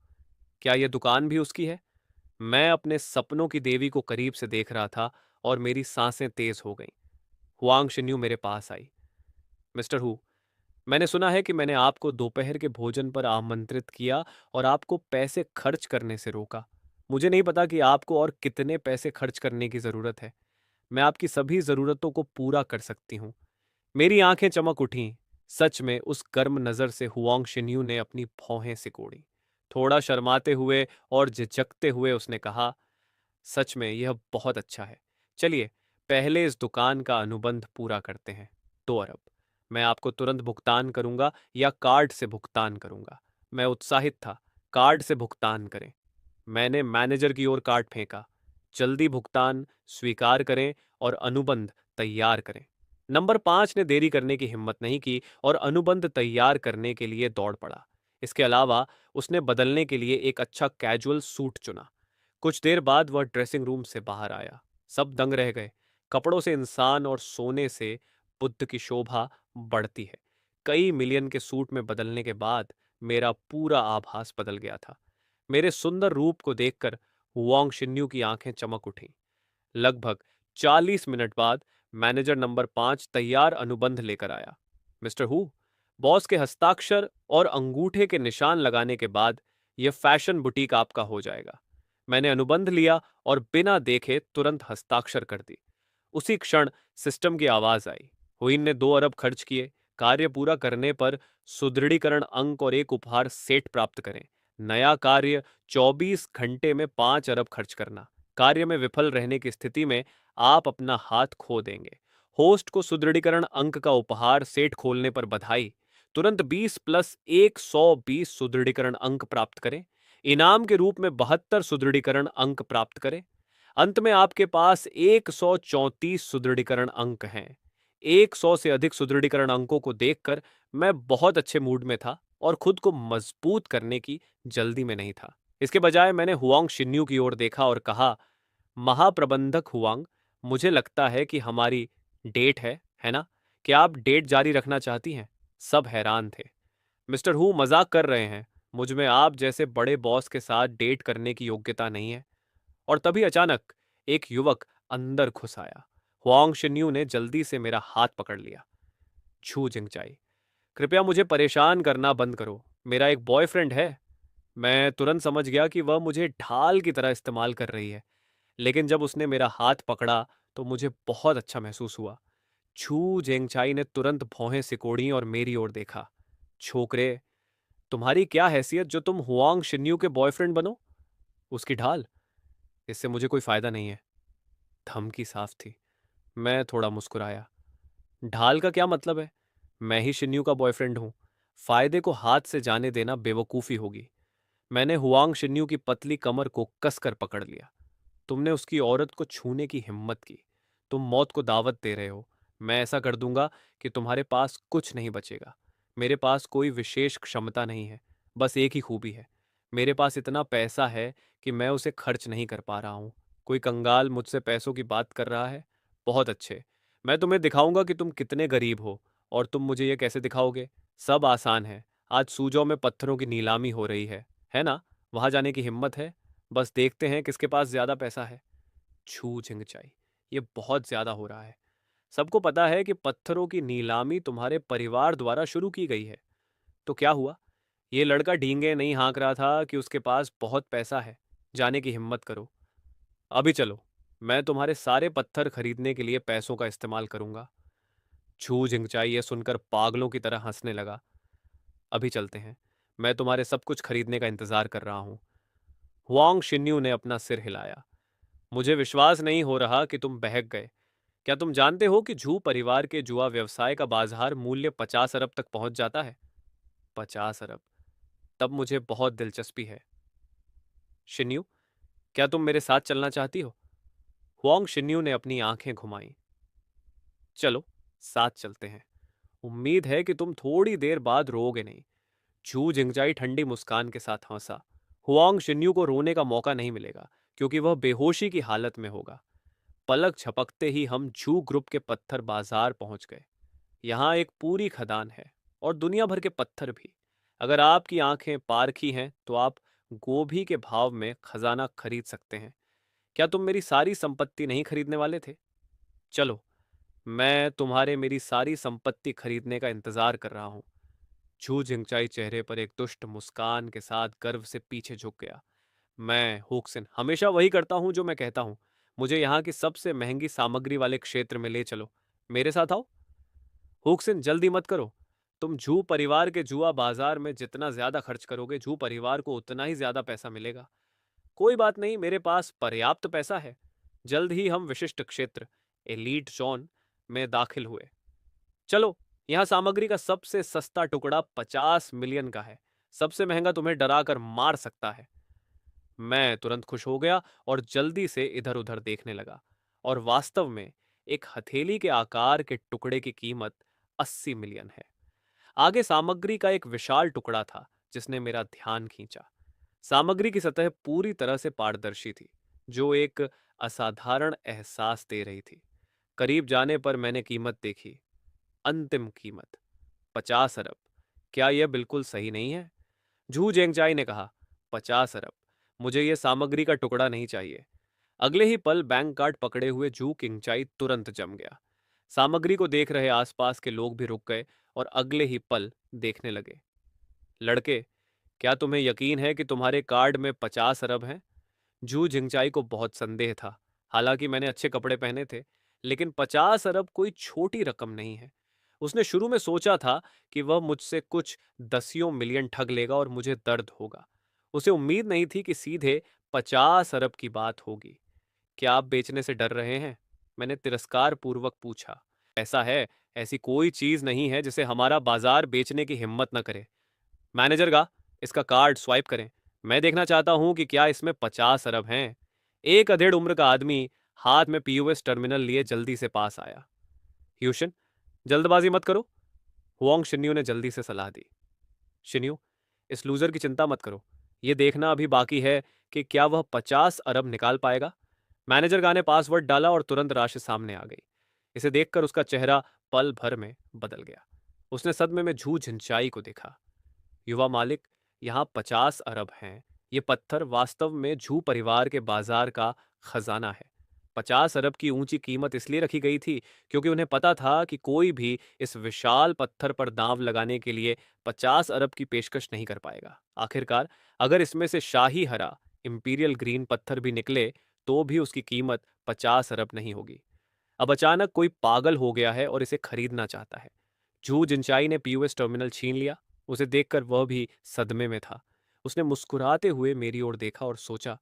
क्या यह दुकान भी उसकी है? मैं अपने सपनों की देवी को करीब से देख रहा था और मेरी सांसें तेज हो गईं। हुआंग शिन्यू मेरे पास आई। मिस्टर हु, मैंने सुना है कि मैंने आपको दोपहर के भोजन पर आमंत्रित किया और आपको पैसे खर्च करने से रोका। मुझे नहीं पता कि आपको और कितने पैसे खर्च करने की जरूरत है। मैं आपकी सभी जरूरतों को पूरा कर सकती हूँ। मेरी आंखें चमक उठीं। सच में उस गर्म नजर से हुआंग शिन्यू ने अपनी भौहें सिकोड़ी। थोड़ा शर्माते हुए और झिझकते हुए उसने कहा, सच में यह बहुत अच्छा है। चलिए, पहले इस दुकान का अनुबंध पूरा करते हैं। 2 अरब। मैं आपको तुरंत भुगतान करूंगा या कार्ड से भुगतान करूंगा। मैं उत्साहित था। कार्ड से भुगतान करें। मैंने मैनेजर की ओर कार्ड फेंका। जल्दी भुगतान स्वीकार करें और अनुबंध तैयार करें। नंबर 5 ने देरी करने की हिम्मत नहीं की और अनुबंध तैयार करने के लिए दौड़ पड़ा। इसके अलावा उसने बदलने के लिए एक अच्छा कैजुअल सूट चुना। कुछ देर बाद वह ड्रेसिंग रूम से बाहर आया। सब दंग रह गए। कपड़ों से इंसान और सोने से बुद्ध की शोभा बढ़ती है। कई मिलियन के सूट में बदलने के बाद मेरा पूरा आभास बदल गया था। मेरे सुंदर रूप को देखकर हुआंग शिन्यू की आंखें चमक उठीं। लगभग 40 मिनट बाद मैनेजर नंबर 5 तैयार अनुबंध लेकर आया। मिस्टर हु, बॉस के हस्ताक्षर और अंगूठे के निशान लगाने के बाद यह फैशन बुटीक आपका हो जाएगा। मैंने अनुबंध लिया और बिना देखे तुरंत हस्ताक्षर कर दी। उसी क्षण सिस्टम की आवाज आई। हुइन ने 2 अरब खर्च किए। कार्य पूरा करने पर सुदृढ़ीकरण अंक और एक उपहार सेट प्राप्त करें। नया कार्य 24 घंटे में 5 अरब खर्च करना। कार्य में विफल रहने की स्थिति में आप अपना हाथ खो देंगे। होस्ट को सुदृढ़ीकरण अंक का उपहार सेट खोलने पर बधाई। तुरंत 20 + 120 सुदृढ़ीकरण अंक प्राप्त करें। इनाम के रूप में 72 सुदृढ़ीकरण अंक प्राप्त करें। अंत में आपके पास 134 सुदृढ़ीकरण अंक हैं। 100 से अधिक सुदृढ़ीकरण अंकों को देखकर मैं बहुत अच्छे मूड में था और खुद को मजबूत करने की जल्दी में नहीं था। इसके बजाय मैंने हुआंग शिन्यू की ओर देखा और कहा, महाप्रबंधक हुआंग, मुझे लगता है कि हमारी डेट है ना? क्या आप डेट जारी रखना चाहती हैं? सब हैरान थे। मिस्टर हू मजाक कर रहे हैं। मुझ में आप जैसे बड़े बॉस के साथ डेट करने की योग्यता नहीं है। और तभी अचानक एक युवक अंदर घुस आया। हुआंग शिन्यू ने जल्दी से मेरा हाथ पकड़ लिया। छू जिंगचाई, कृपया मुझे परेशान करना बंद करो। मेरा एक बॉयफ्रेंड है। मैं तुरंत समझ गया कि वह मुझे ढाल की तरह इस्तेमाल कर रही है, लेकिन जब उसने मेरा हाथ पकड़ा तो मुझे बहुत अच्छा महसूस हुआ। छू जेंगचाई ने तुरंत भौहें सिकोड़ी और मेरी ओर देखा। छोकरे, तुम्हारी क्या हैसियत जो तुम हुआंग शिन्यू के बॉयफ्रेंड बनो? उसकी ढाल, इससे मुझे कोई फायदा नहीं है। धमकी साफ थी। मैं थोड़ा मुस्कुराया। ढाल का क्या मतलब है? मैं ही शिन्यू का बॉयफ्रेंड हूं। फायदे को हाथ से जाने देना बेवकूफी होगी। मैंने हुआंग शिन्यू की पतली कमर को कसकर पकड़ लिया। तुमने उसकी औरत को छूने की हिम्मत की। तुम मौत को दावत दे रहे हो। मैं ऐसा कर दूंगा कि तुम्हारे पास कुछ नहीं बचेगा। मेरे पास कोई विशेष क्षमता नहीं है, बस एक ही खूबी है। मेरे पास इतना पैसा है कि मैं उसे खर्च नहीं कर पा रहा हूं। कोई कंगाल मुझसे पैसों की बात कर रहा है? बहुत अच्छे, मैं तुम्हें दिखाऊंगा कि तुम कितने गरीब हो। और तुम मुझे ये कैसे दिखाओगे? सब आसान है। आज सूजो में पत्थरों की नीलामी हो रही है ना? वहां जाने की हिम्मत है? बस देखते हैं किसके पास ज्यादा पैसा है। छू झिंगचाई, ये बहुत ज्यादा हो रहा है। सबको पता है कि पत्थरों की नीलामी तुम्हारे परिवार द्वारा शुरू की गई है। तो क्या हुआ? ये लड़का ढींगे नहीं हाँक रहा था कि उसके पास बहुत पैसा है। जाने की हिम्मत करो। अभी चलो। मैं तुम्हारे सारे पत्थर खरीदने के लिए पैसों का इस्तेमाल करूंगा। छू झिंगचाई ये सुनकर पागलों की तरह हंसने लगा। अभी चलते हैं। मैं तुम्हारे सब कुछ खरीदने का इंतजार कर रहा हूं। हुआंग शिन्यू ने अपना सिर हिलाया। मुझे विश्वास नहीं हो रहा कि तुम बहक गए। क्या तुम जानते हो कि झू परिवार के जुआ व्यवसाय का बाजार मूल्य 50 अरब तक पहुंच जाता है? 50 अरब? तब मुझे बहुत दिलचस्पी है। शिन्यू, क्या तुम मेरे साथ चलना चाहती हो? हुआंग शिन्यू ने अपनी आंखें घुमाई। चलो, साथ चलते हैं। उम्मीद है कि तुम थोड़ी देर बाद रोओगे नहीं। झू जिंगजाई ठंडी मुस्कान के साथ हंसा। हुआंग शिन्यू को रोने का मौका नहीं मिलेगा, क्योंकि वह बेहोशी की हालत में होगा। पलक झपकते ही हम झू ग्रुप के पत्थर बाजार पहुंच गए। यहाँ एक पूरी खदान है, और दुनिया भर के पत्थर भी। अगर आपकी आंखें पारखी हैं तो आप गोभी के भाव में खजाना खरीद सकते हैं। क्या तुम मेरी सारी संपत्ति नहीं खरीदने वाले थे? चलो, मैं तुम्हारे मेरी सारी संपत्ति खरीदने का इंतजार कर रहा हूं। झू झिंगचाई चेहरे पर एक दुष्ट मुस्कान के साथ गर्व से पीछे झुक गया। मैं हुक्सिन हमेशा वही करता हूं जो मैं कहता हूं। मुझे यहाँ की सबसे महंगी सामग्री वाले क्षेत्र में ले चलो। मेरे साथ आओ। हुक्सिन, जल्दी मत करो। तुम झू परिवार के जुआ बाजार में जितना ज्यादा खर्च करोगे, झू परिवार को उतना ही ज्यादा पैसा मिलेगा। कोई बात नहीं, मेरे पास पर्याप्त पैसा है। जल्द ही हम विशिष्ट क्षेत्र, एलीट जोन में दाखिल हुए। चलो, यहाँ सामग्री का सबसे सस्ता टुकड़ा 50 मिलियन का है। सबसे महंगा तुम्हें डरा कर मार सकता है। मैं तुरंत खुश हो गया और जल्दी से इधर उधर देखने लगा। और वास्तव में एक हथेली के आकार के टुकड़े की कीमत 80 मिलियन है। आगे सामग्री का एक विशाल टुकड़ा था जिसने मेरा ध्यान खींचा। सामग्री की सतह पूरी तरह से पारदर्शी थी, जो एक असाधारण एहसास दे रही थी। करीब जाने पर मैंने कीमत देखी। अंतिम कीमत 50 अरब। क्या यह बिल्कुल सही नहीं है? झू जेंगचाई ने कहा। 50 अरब? मुझे यह सामग्री का टुकड़ा नहीं चाहिए। अगले ही पल बैंक कार्ड पकड़े हुए झू किंगचाई तुरंत जम गया। सामग्री को देख रहे आसपास के लोग भी रुक गए और अगले ही पल देखने लगे। लड़के, क्या तुम्हें यकीन है कि तुम्हारे कार्ड में 50 अरब हैं? झू झिंगचाई को बहुत संदेह था। हालांकि मैंने अच्छे कपड़े पहने थे, लेकिन 50 अरब कोई छोटी रकम नहीं है। उसने शुरू में सोचा था कि वह मुझसे कुछ दसियों मिलियन ठग लेगा और मुझे दर्द होगा। उसे उम्मीद नहीं थी कि सीधे 50 अरब की बात होगी। क्या आप बेचने से डर रहे हैं? मैंने तिरस्कार पूर्वक पूछा। ऐसा है, ऐसी कोई चीज नहीं है जिसे हमारा बाजार बेचने की हिम्मत न करे। मैनेजर का, इसका कार्ड स्वाइप करें। मैं देखना चाहता हूं कि क्या इसमें 50 अरब हैं। एक अधेड़ उम्र का आदमी हाथ में पीओएस टर्मिनल लिए जल्दी से पास आया। ह्यूशन, जल्दबाजी मत करो। हुआंग शिन्यू ने जल्दी से सलाह दी। शिन्यू, इस लूजर की चिंता मत करो। यह देखना अभी बाकी है कि क्या वह 50 अरब निकाल पाएगा। मैनेजर का ने पासवर्ड डाला और तुरंत राशि सामने आ गई। इसे देखकर उसका चेहरा पल भर में बदल गया। उसने सदमे में झू झिंचाई को देखा। युवा मालिक, यहाँ 50 अरब हैं। ये पत्थर वास्तव में झू परिवार के बाजार का खजाना है। 50 अरब की ऊंची कीमत इसलिए रखी गई थी क्योंकि उन्हें पता था कि कोई भी इस विशाल पत्थर पर दांव लगाने के लिए 50 अरब की पेशकश नहीं कर पाएगा। आखिरकार अगर इसमें से शाही हरा इंपीरियल ग्रीन पत्थर भी निकले तो भी उसकी कीमत 50 अरब नहीं होगी। अब अचानक कोई पागल हो गया है और इसे खरीदना चाहता है। जू जिनचाई ने पीओएस टर्मिनल छीन लिया। उसे देखकर वह भी सदमे में था। उसने मुस्कुराते हुए मेरी ओर देखा और सोचा,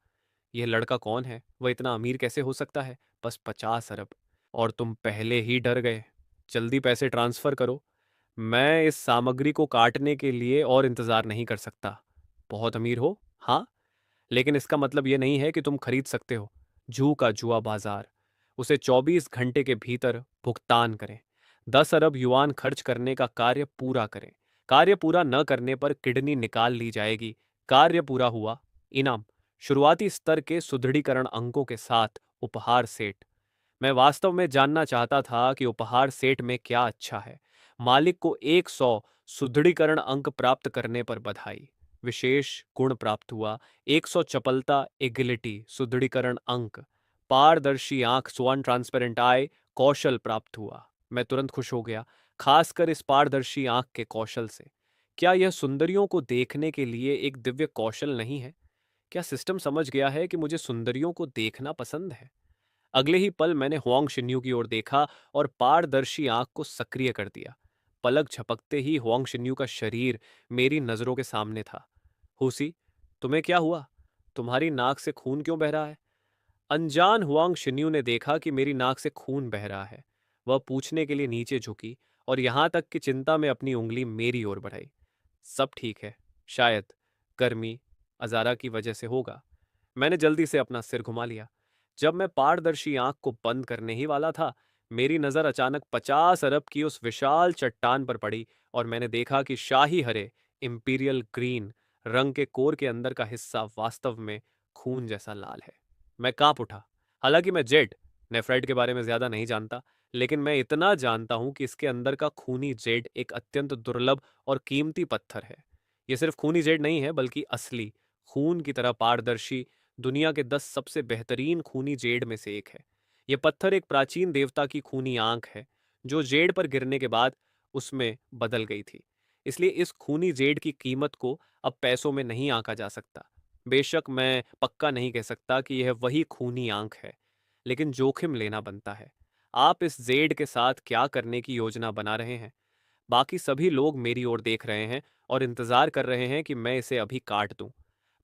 यह लड़का कौन है? वह इतना अमीर कैसे हो सकता है? बस 50 अरब। और तुम पहले ही डर गए। जल्दी पैसे ट्रांसफर करो। मैं इस सामग्री को काटने के लिए और इंतजार नहीं कर सकता। बहुत अमीर हो, हाँ, लेकिन इसका मतलब यह नहीं है कि तुम खरीद सकते हो। जू का जुआ बाजार। उसे 24 घंटे के भीतर भुगतान करें। 10 अरब युआन खर्च करने का कार्य पूरा करें। कार्य पूरा न करने पर किडनी निकाल ली जाएगी। कार्य पूरा हुआ, इनाम। शुरुआती स्तर के सुदृढ़ीकरण अंकों के साथ उपहार सेट। मैं वास्तव में जानना चाहता था कि उपहार सेट में क्या अच्छा है। मालिक को 100 सुदृढ़ीकरण अंक प्राप्त करने पर बधाई। विशेष गुण प्राप्त हुआ। 100 चपलता एगिलिटी सुदृढ़ीकरण अंक। पारदर्शी आंख स्वान ट्रांसपेरेंट आई कौशल प्राप्त हुआ। मैं तुरंत खुश हो गया, खासकर इस पारदर्शी आंख के कौशल से। क्या यह सुंदरियों को देखने के लिए एक दिव्य कौशल नहीं है? क्या सिस्टम समझ गया है कि मुझे सुंदरियों को देखना पसंद है? अगले ही पल मैंने हुआंग शिन्यू की ओर देखा और पारदर्शी आंख को सक्रिय कर दिया। पलक झपकते ही हुआंग शिन्यू का शरीर मेरी नजरों के सामने था। हुसी, तुम्हें क्या हुआ? तुम्हारी नाक से खून क्यों बह रहा है? अनजान हुआंग शिन्यू ने देखा कि मेरी नाक से खून बह रहा है। वह पूछने के लिए नीचे झुकी और यहां तक कि चिंता में अपनी उंगली मेरी ओर बढ़ाई। सब ठीक है, शायद गर्मी अजारा की वजह से होगा। मैंने जल्दी से अपना सिर घुमा लिया। जब मैं पारदर्शी आंख को बंद करने ही वाला था, मेरी नजर अचानक 50 अरब की उस विशाल चट्टान पर पड़ी और मैंने देखा कि शाही हरे इंपीरियल ग्रीन रंग के कोर के अंदर का हिस्सा वास्तव में खून जैसा लाल है। मैं कांप उठा। हालांकि मैं जेड नेफ्राइट के बारे में ज्यादा नहीं जानता, लेकिन मैं इतना जानता हूं कि इसके अंदर का खूनी जेड एक अत्यंत दुर्लभ और कीमती पत्थर है। यह सिर्फ खूनी जेड नहीं है, बल्कि असली खून की तरह पारदर्शी, दुनिया के 10 सबसे बेहतरीन खूनी जेड में से एक है। यह पत्थर एक प्राचीन देवता की खूनी आंख है जो जेड पर गिरने के बाद उसमें बदल गई थी। इसलिए इस खूनी जेड की कीमत को अब पैसों में नहीं आंका जा सकता। बेशक मैं पक्का नहीं कह सकता कि यह वही खूनी आंख है, लेकिन जोखिम लेना बनता है। आप इस जेड के साथ क्या करने की योजना बना रहे हैं? बाकी सभी लोग मेरी ओर देख रहे हैं और इंतजार कर रहे हैं कि मैं इसे अभी काट दूं।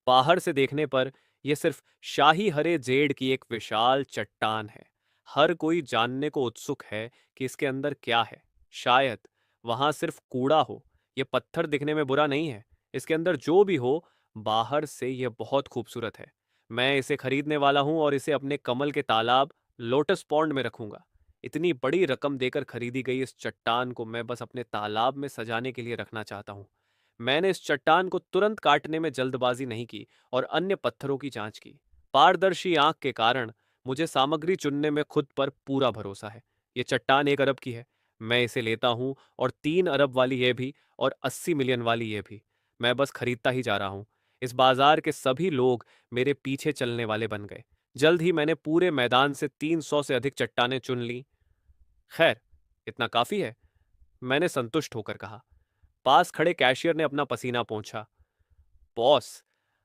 बाहर से देखने पर यह सिर्फ शाही हरे जेड की एक विशाल चट्टान है। हर कोई जानने को उत्सुक है कि इसके अंदर क्या है। शायद वहां सिर्फ कूड़ा हो। यह पत्थर दिखने में बुरा नहीं है। इसके अंदर जो भी हो, बाहर से यह बहुत खूबसूरत है। मैं इसे खरीदने वाला हूं और इसे अपने कमल के तालाब लोटस पॉन्ड में रखूंगा। इतनी बड़ी रकम देकर खरीदी गई इस चट्टान को मैं बस अपने तालाब में सजाने के लिए रखना चाहता हूं। मैंने इस चट्टान को तुरंत काटने में जल्दबाजी नहीं की और अन्य पत्थरों की जांच की। पारदर्शी आंख के कारण मुझे सामग्री चुनने में खुद पर पूरा भरोसा है। ये चट्टान 1 अरब की है। मैं इसे लेता हूं, और 3 अरब वाली ये भी, और 80 मिलियन वाली ये भी। मैं बस खरीदता ही जा रहा हूं। इस बाजार के सभी लोग मेरे पीछे चलने वाले बन गए। जल्द ही मैंने पूरे मैदान से 300 से अधिक चट्टानें चुन ली। खैर, इतना काफी है, मैंने संतुष्ट होकर कहा। पास खड़े कैशियर ने अपना पसीना पोंछा। बॉस,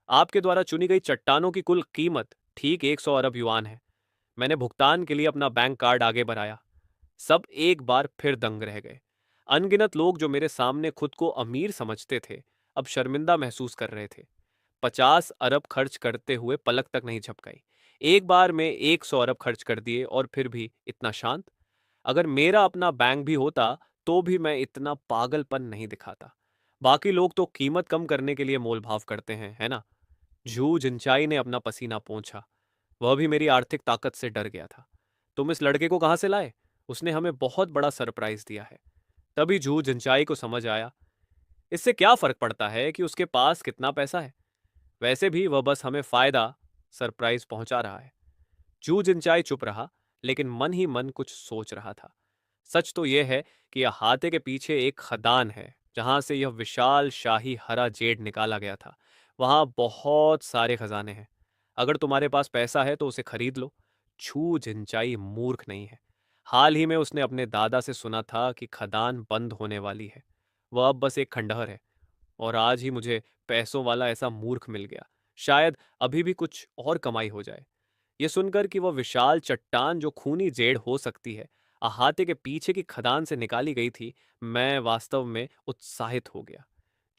आपके द्वारा चुनी गई चट्टानों की कुल कीमत ठीक 100 अरब युआन है। मैंने भुगतान के लिए अपना बैंक कार्ड आगे बढ़ाया। सब एक बार फिर दंग रह गए। अनगिनत लोग जो मेरे सामने खुद को अमीर समझते थे, अब शर्मिंदा महसूस कर रहे थे। 50 अरब खर्च करते हुए पलक तक नहीं झपकाई। एक बार में 100 अरब खर्च कर दिए और फिर भी इतना शांत। अगर मेरा अपना बैंक भी होता तो भी मैं इतना पागलपन नहीं दिखाता। बाकी लोग तो कीमत कम करने के लिए मोल भाव करते हैं, है ना? झू जिनचाई ने अपना पसीना पोंछा। वह भी मेरी आर्थिक ताकत से डर गया था। तुम इस लड़के को कहां से लाए? उसने हमें बहुत बड़ा सरप्राइज दिया है। तभी झू जिनचाई को समझ आया, इससे क्या फर्क पड़ता है कि उसके पास कितना पैसा है? वैसे भी वह बस हमें फायदा सरप्राइज पहुंचा रहा है। जू जिनचाई चुप रहा, लेकिन मन ही मन कुछ सोच रहा था। सच तो यह है कि यह हाथे के पीछे एक खदान है, जहां से यह विशाल शाही हरा जेड निकाला गया था। वहां बहुत सारे खजाने हैं। अगर तुम्हारे पास पैसा है तो उसे खरीद लो। छू जिनचाई मूर्ख नहीं है। हाल ही में उसने अपने दादा से सुना था कि खदान बंद होने वाली है। वह अब बस एक खंडहर है, और आज ही मुझे पैसों वाला ऐसा मूर्ख मिल गया। शायद अभी भी कुछ और कमाई हो जाए। ये सुनकर कि वह विशाल चट्टान जो खूनी जेड़ हो सकती है, अहाते के पीछे की खदान से निकाली गई थी, मैं वास्तव में उत्साहित हो गया।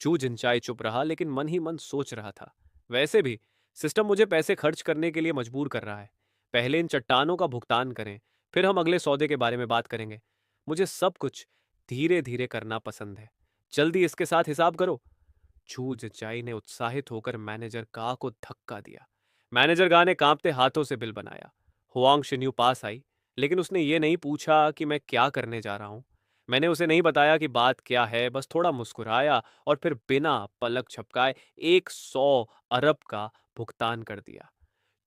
चू जिनचाई चुप रहा, लेकिन मन ही मन सोच रहा था, वैसे भी सिस्टम मुझे पैसे खर्च करने के लिए मजबूर कर रहा है। पहले इन चट्टानों का भुगतान करें, फिर हम अगले सौदे के बारे में बात करेंगे। मुझे सब कुछ धीरे धीरे करना पसंद है। जल्दी इसके साथ हिसाब करो। चू जिनचाई ने उत्साहित होकर मैनेजर का को धक्का दिया। मैनेजर गा ने कांपते हाथों से बिल बनाया। हुआंग शिन्यू पास आई, लेकिन उसने ये नहीं पूछा कि मैं क्या करने जा रहा हूं। मैंने उसे नहीं बताया कि बात क्या है, बस थोड़ा मुस्कुराया और फिर बिना पलक झपकाए 100 अरब का भुगतान कर दिया।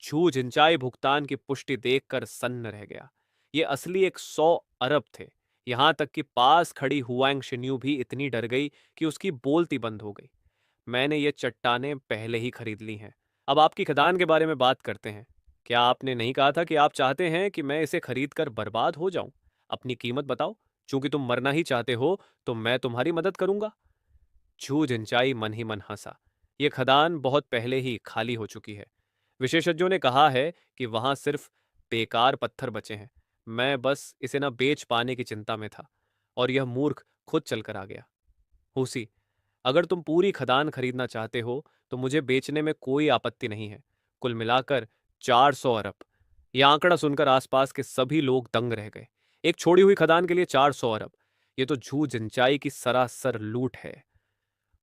छू जिनचाई भुगतान की पुष्टि देखकर सन्न रह गया। ये असली 100 अरब थे। यहां तक कि पास खड़ी हुआंग शिन्यू भी इतनी डर गई कि उसकी बोलती बंद हो गई। मैंने ये चट्टानें पहले ही खरीद ली हैं। अब आपकी खदान के बारे में बात करते हैं। क्या आपने नहीं कहा था कि आप चाहते हैं कि मैं इसे खरीद कर बर्बाद हो जाऊं? अपनी कीमत बताओ। चूंकि तुम मरना ही चाहते हो, तो मैं तुम्हारी मदद करूंगा। छू जिनचाई मन ही मन हंसा। ये खदान बहुत पहले ही खाली हो चुकी है। विशेषज्ञों ने कहा है कि वहां सिर्फ बेकार पत्थर बचे हैं। मैं बस इसे न बेच पाने की चिंता में था, और यह मूर्ख खुद चलकर आ गया। हुसी, अगर तुम पूरी खदान खरीदना चाहते हो तो मुझे बेचने में कोई आपत्ति नहीं है। कुल मिलाकर 400 अरब। यह आंकड़ा सुनकर आसपास के सभी लोग दंग रह गए। एक छोड़ी हुई खदान के लिए 400 अरब! ये तो झू जिंचाई की सरासर लूट है।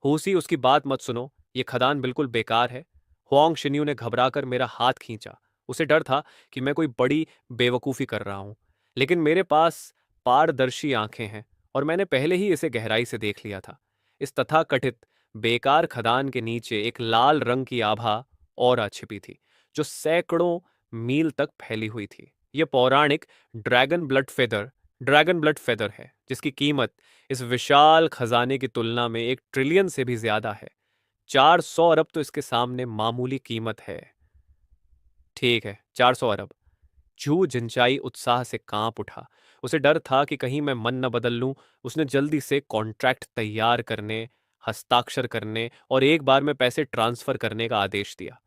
होसी, उसकी बात मत सुनो। ये खदान बिल्कुल बेकार है। हुआंग शिन्यू ने घबराकर मेरा हाथ खींचा। उसे डर था कि मैं कोई बड़ी बेवकूफ़ी कर रहा हूं। लेकिन मेरे पास पारदर्शी आंखें हैं, और मैंने पहले ही इसे गहराई से देख लिया था। इस तथाकथित बेकार खदान के नीचे एक लाल रंग की आभा और छिपी थी, जो सैकड़ों मील तक फैली हुई थी। यह पौराणिक ड्रैगन ब्लड फेदर है, जिसकी कीमत इस विशाल खजाने की तुलना में 1 ट्रिलियन से भी ज्यादा है। 400 अरब तो इसके सामने मामूली कीमत है। ठीक है, 400 अरब। जू जिनचाई उत्साह से कांप उठा। उसे डर था कि कहीं मैं मन न बदल लूं। उसने जल्दी से कॉन्ट्रैक्ट तैयार करने, हस्ताक्षर करने और एक बार में पैसे ट्रांसफर करने का आदेश दिया।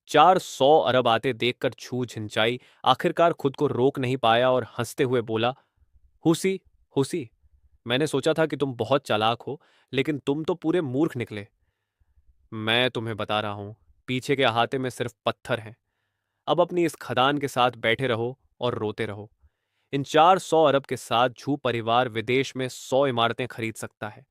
400 अरब आते देखकर छू झिंचाई आखिरकार खुद को रोक नहीं पाया और हंसते हुए बोला, हुसी, हुसी, मैंने सोचा था कि तुम बहुत चालाक हो, लेकिन तुम तो पूरे मूर्ख निकले। मैं तुम्हें बता रहा हूं, पीछे के अहाते में सिर्फ पत्थर हैं। अब अपनी इस खदान के साथ बैठे रहो और रोते रहो। इन 400 अरब के साथ झू परिवार विदेश में 100 इमारतें खरीद सकता है।